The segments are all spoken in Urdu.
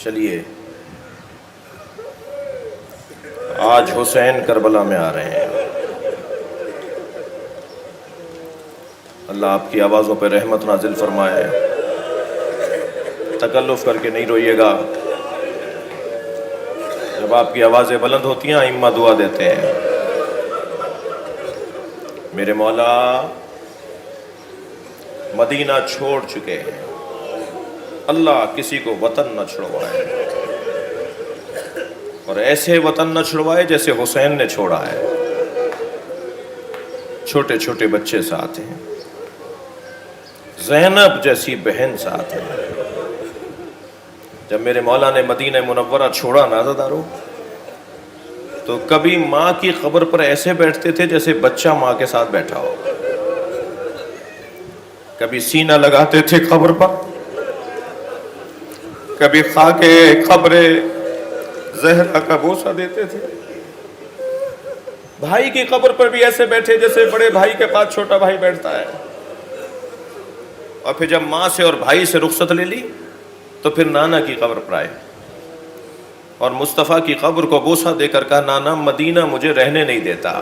چلیے آج حسین کربلا میں آ رہے ہیں. اللہ آپ کی آوازوں پہ رحمت نازل فرمائے. تکلف کر کے نہیں روئیے گا. جب آپ کی آوازیں بلند ہوتی ہیں ائمہ دعا دیتے ہیں. میرے مولا مدینہ چھوڑ چکے ہیں. اللہ کسی کو وطن نہ چھڑوائے، اور ایسے وطن نہ چھڑوائے جیسے حسین نے چھوڑا ہے. چھوٹے چھوٹے بچے ساتھ ہیں، زینب جیسی بہن ساتھ ہے. جب میرے مولا نے مدینہ منورہ چھوڑا نازدارو، تو کبھی ماں کی قبر پر ایسے بیٹھتے تھے جیسے بچہ ماں کے ساتھ بیٹھا ہو. کبھی سینہ لگاتے تھے قبر پر، کبھی خاک قبر زہرا کا بوسہ دیتے تھے. بھائی کی قبر پر بھی ایسے بیٹھے جیسے بڑے بھائی کے پاس چھوٹا بھائی بیٹھتا ہے. اور پھر جب ماں سے اور بھائی سے رخصت لے لی تو پھر نانا کی قبر پر آئے اور مصطفیٰ کی قبر کو بوسہ دے کر کہا، نانا مدینہ مجھے رہنے نہیں دیتا،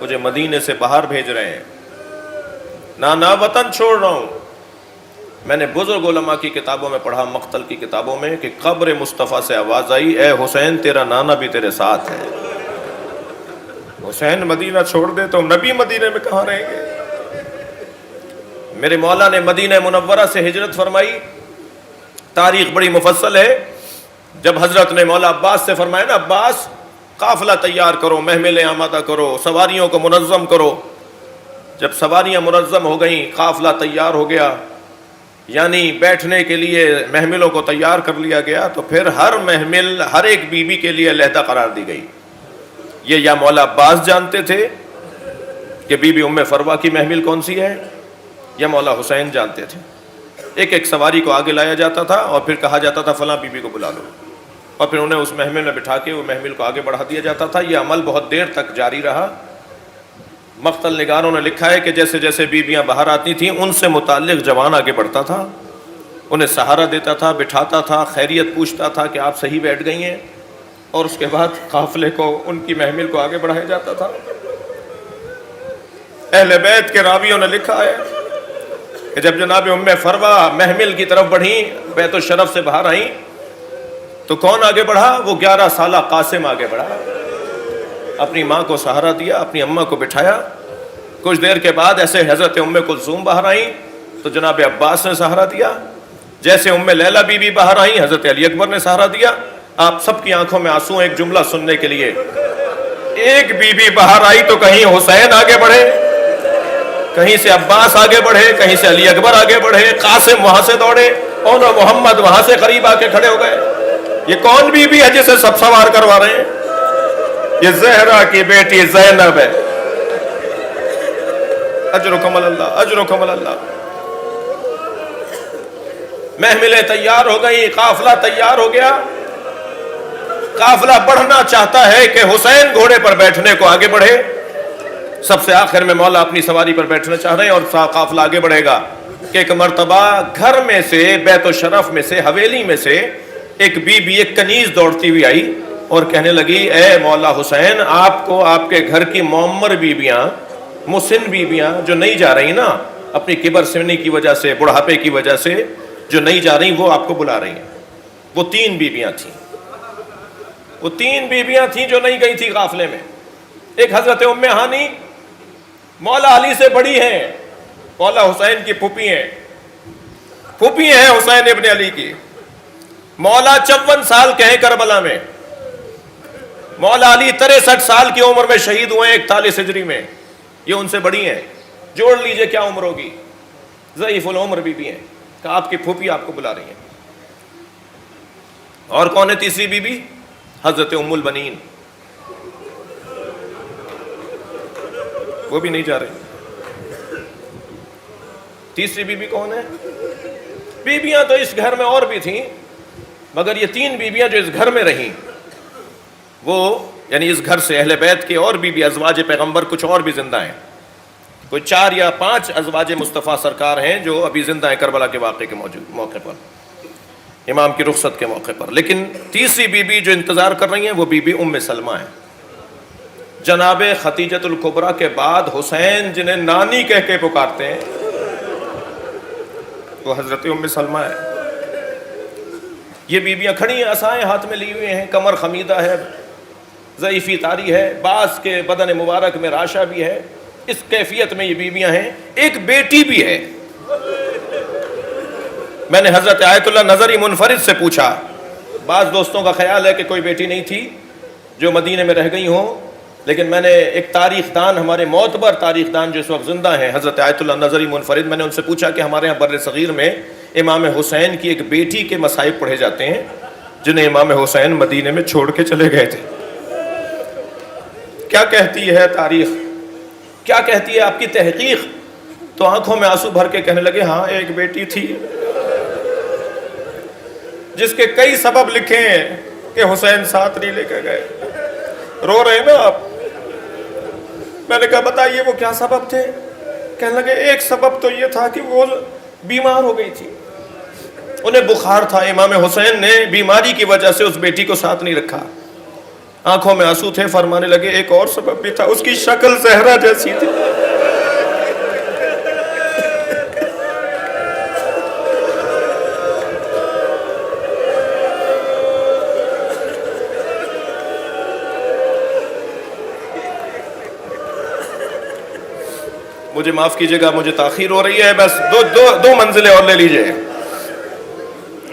مجھے مدینے سے باہر بھیج رہے ہیں. نانا وطن چھوڑ رہا ہوں. میں نے بزرگ علماء کی کتابوں میں پڑھا، مقتل کی کتابوں میں، کہ قبر مصطفیٰ سے آواز آئی، اے حسین تیرا نانا بھی تیرے ساتھ ہے. حسین مدینہ چھوڑ دے تو نبی مدینے میں کہاں رہیں گے؟ میرے مولا نے مدینہ منورہ سے ہجرت فرمائی. تاریخ بڑی مفصل ہے. جب حضرت نے مولا عباس سے فرمایا نا، عباس قافلہ تیار کرو، محملیں آمادہ کرو، سواریوں کو منظم کرو. جب سواریاں منظم ہو گئیں، قافلہ تیار ہو گیا، یعنی بیٹھنے کے لیے محملوں کو تیار کر لیا گیا، تو پھر ہر محمل ہر ایک بیوی کے لیے علیحدہ قرار دی گئی. یہ یا مولا عباس جانتے تھے کہ بی بی ام فروا کی محمل کون سی ہے، یا مولا حسین جانتے تھے. ایک ایک سواری کو آگے لایا جاتا تھا اور پھر کہا جاتا تھا فلاں بی بی کو بلا لو، اور پھر انہیں اس محمل میں بٹھا کے وہ محمل کو آگے بڑھا دیا جاتا تھا. یہ عمل بہت دیر تک جاری رہا. مقتل نگاروں نے لکھا ہے کہ جیسے جیسے بیویاں باہر آتی تھیں ان سے متعلق جوان آگے بڑھتا تھا، انہیں سہارا دیتا تھا، بٹھاتا تھا، خیریت پوچھتا تھا کہ آپ صحیح بیٹھ گئی ہیں، اور اس کے بعد قافلے کو ان کی محمل کو آگے بڑھایا جاتا تھا. اہل بیت کے راویوں نے لکھا ہے کہ جب جناب ام فروا محمل کی طرف بڑھیں، بیت الشرف سے باہر آئیں، تو کون آگے بڑھا؟ وہ 11 سالہ قاسم آگے بڑھا. اپنی ماں کو سہارا دیا، اپنی اماں کو بٹھایا. کچھ دیر کے بعد ایسے حضرت ام کلثوم باہر آئیں تو جناب عباس نے سہارا دیا. جیسے ام لیلہ بی بی باہر آئیں، حضرت علی اکبر نے سہارا دیا. آپ سب کی آنکھوں میں آنسو ایک جملہ سننے کے لیے. ایک بی بی باہر آئی تو کہیں حسین آگے بڑھے، کہیں سے عباس آگے بڑھے، کہیں سے علی اکبر آگے بڑھے، قاسم وہاں سے دوڑے، اور محمد وہاں سے قریب آ کے کھڑے ہو گئے. یہ کون بی بی ہے جسے سب سوار کروا رہے ہیں؟ یہ زہرا کی بیٹی زینب ہے. اجرکم اللہ، اجرکم اللہ. محملیں تیار ہو گئی، قافلہ تیار ہو گیا. قافلہ بڑھنا چاہتا ہے کہ حسین گھوڑے پر بیٹھنے کو آگے بڑھے. سب سے آخر میں مولا اپنی سواری پر بیٹھنا چاہ رہے ہیں اور قافلہ آگے بڑھے گا کہ ایک مرتبہ گھر میں سے، بیت الشرف میں سے، حویلی میں سے ایک بی بی، ایک کنیز دوڑتی ہوئی آئی اور کہنے لگی، اے مولا حسین، آپ کو آپ کے گھر کی معمر بیویاں، مسن بیویاں جو نہیں جا رہی نا، اپنی کبر سنی کی وجہ سے، بڑھاپے کی وجہ سے جو نہیں جا رہی، وہ آپ کو بلا رہی ہیں. وہ 3 بیویاں تھیں. وہ 3 بیویاں تھیں جو نہیں گئی تھی قافلے میں. ایک حضرت ام ہانی مولا علی سے بڑی ہیں، مولا حسین کی پھوپھی ہیں، پھوپھی ہیں حسین ابن علی کی. مولا 54 سال کے ہیں کربلا میں. مولا علی 63 سال کی عمر میں شہید ہوئے 41 ہجری میں. یہ ان سے بڑی ہیں. جوڑ لیجئے کیا عمر ہوگی. ضعیف العمر بی بی ہیں کہ آپ کی پھوپھی آپ کو بلا رہی ہیں. اور کون ہے تیسری بی بی؟ حضرت ام البنین. وہ بھی نہیں جا رہی. تیسری بی بی کون ہے؟ بیویاں تو اس گھر میں اور بھی تھیں، مگر یہ 3 بیویاں جو اس گھر میں رہیں، وہ یعنی اس گھر سے اہل بیت کے اور بھی ازواج پیغمبر کچھ اور بھی زندہ ہیں. کوئی 4 یا 5 ازواج مصطفیٰ سرکار ہیں جو ابھی زندہ ہیں کربلا کے واقعے کے موقع پر. امام کی رخصت کے موقع پر. لیکن تیسری بی بی جو انتظار کر رہی ہیں وہ بی بی ام سلمہ ہیں. جناب خدیجۃ الکبریٰ کے بعد حسین جنہیں نانی کہہ کے پکارتے ہیں وہ حضرت ام سلمہ ہے. یہ بیویاں کھڑی ہیں عصائیں ہاتھ میں لی ہوئے ہیں, کمر خمیدہ ہے, ضعیفی طاری ہے, بعض کے بدن مبارک میں راشا بھی ہے. اس کیفیت میں یہ بیویاں ہیں. ایک بیٹی بھی ہے. میں نے حضرت آیت اللہ نظری منفرد سے پوچھا, بعض دوستوں کا خیال ہے کہ کوئی بیٹی نہیں تھی جو مدینے میں رہ گئی ہوں, لیکن میں نے ایک تاریخ دان, ہمارے معتبر تاریخ دان جو اس وقت زندہ ہیں, حضرت آیت اللہ نظری منفرد, میں نے ان سے پوچھا کہ ہمارے یہاں بر صغیر میں امام حسین کی ایک بیٹی کے مصائب پڑھے جاتے ہیں جنہیں امام حسین مدینے میں چھوڑ کے چلے گئے تھے. کیا کہتی ہے تاریخ, کیا کہتی ہے آپ کی تحقیق؟ تو آنکھوں میں آنسو بھر کے کہنے لگے, ہاں ایک بیٹی تھی جس کے کئی سبب لکھے ہیں کہ حسین ساتھ نہیں لے کے گئے. رو رہے ہیں نا آپ؟ میں نے کہا بتائیے وہ کیا سبب تھے؟ کہنے لگے ایک سبب تو یہ تھا کہ وہ بیمار ہو گئی تھی, انہیں بخار تھا. امام حسین نے بیماری کی وجہ سے اس بیٹی کو ساتھ نہیں رکھا. آنکھوں میں آنسو تھے, فرمانے لگے ایک اور سبب بھی تھا, اس کی شکل زہرا جیسی تھی. مجھے معاف کیجیے گا, مجھے تاخیر ہو رہی ہے, بس دو منزلیں اور لے لیجئے.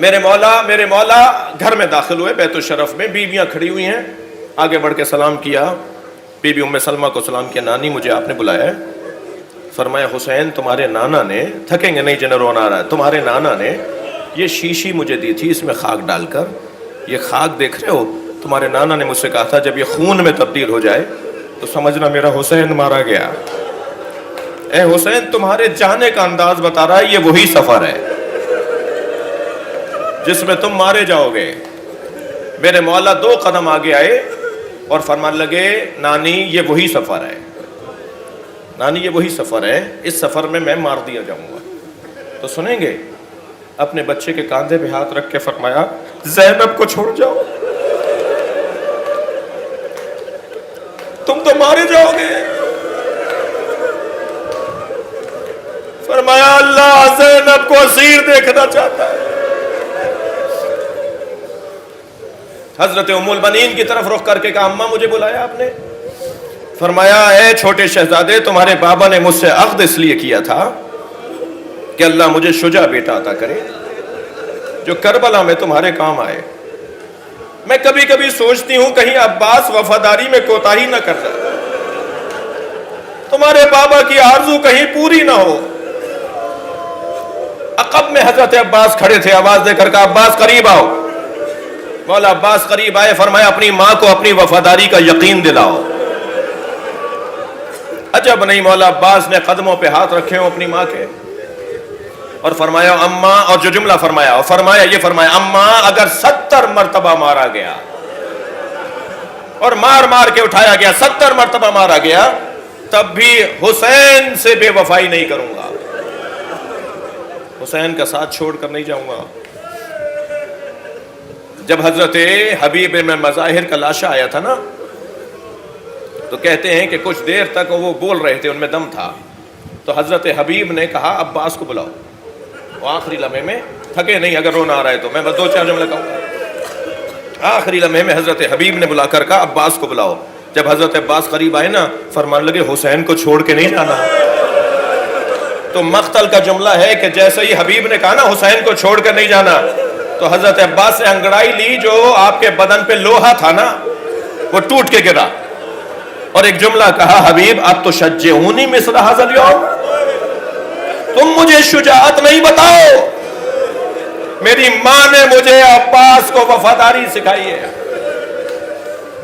میرے مولا گھر میں داخل ہوئے بیت الشرف میں, بیویاں کھڑی ہوئی ہیں. آگے بڑھ کے سلام کیا, بی بی ام سلمہ کو سلام کیا, نانی مجھے آپ نے بلایا ہے. فرمایا حسین تمہارے نانا نے, تھکیں گے نہیں جنہیں رونا آ رہا ہے, تمہارے نانا نے یہ شیشی مجھے دی تھی, اس میں خاک ڈال کر, یہ خاک دیکھ رہے ہو, تمہارے نانا نے مجھ سے کہا تھا جب یہ خون میں تبدیل ہو جائے تو سمجھنا میرا حسین مارا گیا. اے حسین تمہارے جانے کا انداز بتا رہا ہے, یہ وہی سفر ہے جس میں تم مارے جاؤ گے. میرے مولا 2 قدم آگے آئے اور فرمان لگے, نانی یہ وہی سفر ہے, نانی یہ وہی سفر ہے, اس سفر میں مار دیا جاؤں گا. تو سنیں گے؟ اپنے بچے کے کاندھے پہ ہاتھ رکھ کے فرمایا زینب کو چھوڑ جاؤ, تم تو مارے جاؤ گے. فرمایا اللہ زینب کو اسیر دیکھنا چاہتا ہے. حضرت ام المؤمنین کی طرف رخ کر کے کہا اماں مجھے بلایا آپ نے؟ فرمایا اے چھوٹے شہزادے, تمہارے بابا نے مجھ سے عقد اس لیے کیا تھا کہ اللہ مجھے شجاع بیٹا عطا کرے جو کربلا میں تمہارے کام آئے. میں کبھی کبھی سوچتی ہوں کہیں عباس وفاداری میں کوتاہی نہ کر جائے, تمہارے بابا کی آرزو کہیں پوری نہ ہو. عقب میں حضرت عباس کھڑے تھے, آواز دے کر کہا عباس قریب آؤ. مولا عباس قریب آئے, فرمایا اپنی ماں کو اپنی وفاداری کا یقین دلاؤ. عجب نہیں, مولا عباس نے قدموں پہ ہاتھ رکھے ہوں اپنی ماں کے اور فرمایا اماں, اور جو جملہ فرمایا یہ فرمایا اماں اگر 70 مرتبہ مارا گیا اور مار کے اٹھایا گیا, 70 مرتبہ مارا گیا, تب بھی حسین سے بے وفائی نہیں کروں گا, حسین کا ساتھ چھوڑ کر نہیں جاؤں گا. جب حضرت حبیب بن مظاہر کا لاشا آیا تھا نا, تو کہتے ہیں کہ کچھ دیر تک وہ بول رہے تھے, ان میں دم تھا. تو حضرت حبیب نے کہا عباس کو بلاؤ. وہ آخری لمحے میں, تھکے نہیں اگر رونا آ رہا ہے تو, میں بس 2-4 جملے کہوں گا. آخری لمحے میں حضرت حبیب نے بلا کر کہا عباس کو بلاؤ. جب حضرت عباس قریب آئے نا, فرمان لگے حسین کو چھوڑ کے نہیں جانا. تو مقتل کا جملہ ہے کہ جیسے ہی حبیب نے کہا نا حسین کو چھوڑ کر نہیں جانا, تو حضرت عباس سے انگڑائی لی, جو آپ کے بدن پہ لوہا تھا نا وہ ٹوٹ کے گرا, اور ایک جملہ کہا حبیب اب تو شجعونی مثل ھذا اليوم, تم مجھے شجاعت نہیں بتاؤ, میری ماں نے مجھے عباس کو وفاداری سکھائی ہے,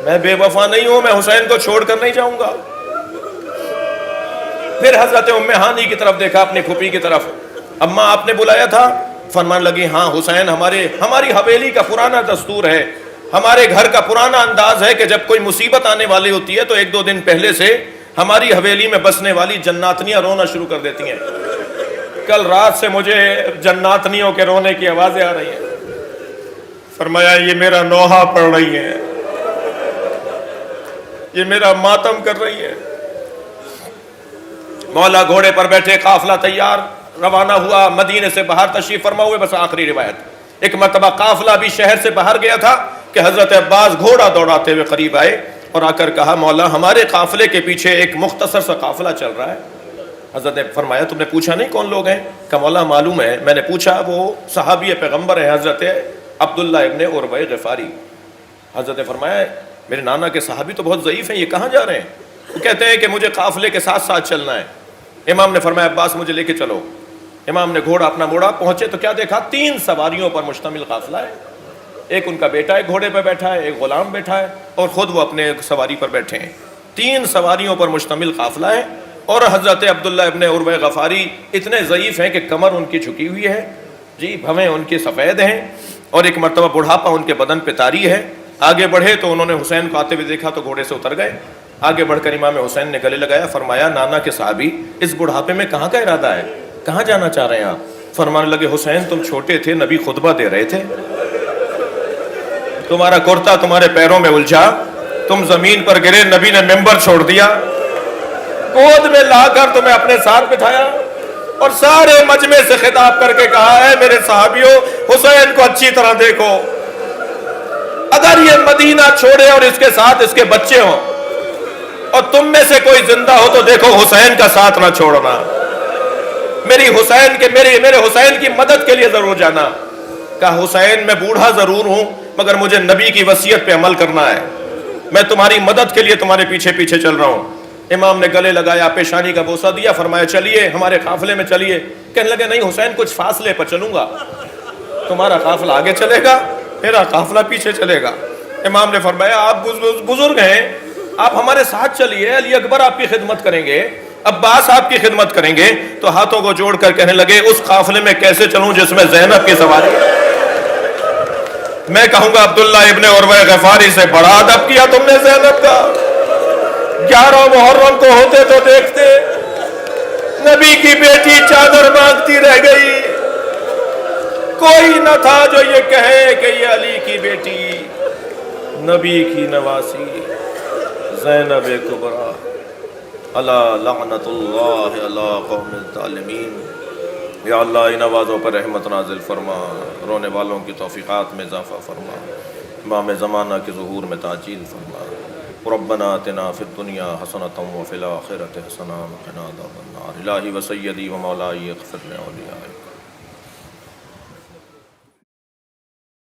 میں بے وفا نہیں ہوں, میں حسین کو چھوڑ کر نہیں جاؤں گا. پھر حضرت ام ہانی کی طرف دیکھا, اپنی پھوپھی کی طرف, اماں آپ نے بلایا تھا؟ فرمان لگی ہاں حسین, ہماری حویلی کا پرانا دستور ہے, ہمارے گھر کا پرانا انداز ہے کہ جب کوئی مصیبت آنے والی ہوتی ہے تو 1-2 دن پہلے سے ہماری حویلی میں بسنے والی جناتنیاں رونا شروع کر دیتی ہیں. کل رات سے مجھے جناتنیوں کے رونے کی آوازیں آ رہی ہیں. فرمایا یہ میرا نوحہ پڑھ رہی ہے، یہ میرا ماتم کر رہی ہے۔ مولا گھوڑے پر بیٹھے، قافلہ تیار، روانہ ہوا، مدینے سے باہر تشریف فرما ہوئے۔ بس آخری روایت، ایک مرتبہ قافلہ بھی شہر سے باہر گیا تھا کہ حضرت عباس گھوڑا دوڑاتے ہوئے قریب آئے اور آ کر کہا مولا ہمارے قافلے کے پیچھے ایک مختصر سا قافلہ چل رہا ہے۔ حضرت نے فرمایا تم نے پوچھا نہیں کون لوگ ہیں؟ کہ مولا معلوم ہے، میں نے پوچھا وہ صحابی پیغمبر ہیں حضرت عبداللہ ابن عروہ غفاری۔ حضرت نے فرمایا میرے نانا کے صحابی تو بہت ضعیف ہیں، یہ کہاں جا رہے ہیں؟ وہ کہتے ہیں کہ مجھے قافلے کے ساتھ ساتھ چلنا ہے۔ امام نے فرمایا عباس مجھے لے کے چلو۔ امام نے گھوڑا اپنا موڑا، پہنچے تو کیا دیکھا؟ 3 سواریوں پر مشتمل قافلہ ہے۔ ایک ان کا بیٹا ہے گھوڑے پہ بیٹھا ہے، ایک غلام بیٹھا ہے اور خود وہ اپنے سواری پر بیٹھے ہیں۔ 3 سواریوں پر مشتمل قافلہ ہے اور حضرت عبداللہ ابن عروہ غفاری اتنے ضعیف ہیں کہ کمر ان کی جھکی ہوئی ہے، جی بھویں ان کی سفید ہیں اور ایک مرتبہ بڑھاپا ان کے بدن پہ طاری ہے۔ آگے بڑھے تو انہوں نے حسین کو آتے ہوئے دیکھا تو گھوڑے سے اتر گئے۔ آگے بڑھ کر امام حسین نے گلے لگایا، فرمایا نانا کے صحابی اس بڑھاپے میں کہاں کا ارادہ ہے؟ کہاں جانا چاہ رہے ہیں آپ؟ فرمانے لگے حسین تم چھوٹے تھے، نبی خطبہ دے رہے تھے، تمہارا کرتا تمہارے پیروں میں الجھا، تم زمین پر گرے، نبی نے ممبر چھوڑ دیا، گود میں لا کر تمہیں اپنے ساتھ بٹھایا اور سارے مجمع سے خطاب کر کے کہا ہے میرے صحابیوں حسین کو اچھی طرح دیکھو، اگر یہ مدینہ چھوڑے اور اس کے ساتھ اس کے بچے ہوں اور تم میں سے کوئی زندہ ہو تو دیکھو حسین کا ساتھ نہ چھوڑنا، میرے حسین کی مدد کے لیے ضرور جانا۔ کہا حسین میں بوڑھا ضرور ہوں مگر مجھے نبی کی وصیت پہ عمل کرنا ہے، میں تمہاری مدد کے لیے تمہارے پیچھے پیچھے چل رہا ہوں۔ امام نے گلے لگایا، پیشانی کا بوسہ دیا، فرمایا چلیے ہمارے قافلے میں چلیے۔ کہنے لگے نہیں حسین کچھ فاصلے پر چلوں گا، تمہارا قافلہ آگے چلے گا میرا قافلہ پیچھے چلے گا۔ امام نے فرمایا آپ بزرگ ہیں، آپ ہمارے ساتھ چلیے، علی اکبر آپ کی خدمت کریں گے، عباس آپ کی خدمت کریں گے۔ تو ہاتھوں کو جوڑ کر کہنے لگے اس قافلے میں کیسے چلوں جس میں زینب کی سواری ہے؟ میں کہوں گا عبداللہ ابن عروہ غفاری سے بڑا ادب کیا تم نے زینب کا۔ 11 محرم کو ہوتے تو دیکھتے نبی کی بیٹی چادر مانگتی رہ گئی، کوئی نہ تھا جو یہ کہے کہ یہ علی کی بیٹی نبی کی نواسی زینب کبریٰ، الا لعنت اللہ علی قوم الظالمین۔ یا اللہ ان آوازوں پر رحمت نازل فرما، رونے والوں کی توفیقات میں اضافہ فرما، امام زمانہ کے ظہور میں تعجیل فرما۔ ربنا آتنا فی الدنیا حسنۃ وفی الآخرۃ حسنۃ وقنا عذاب النار۔ الہی و سیدی و مولائی اغفر لأولیائک۔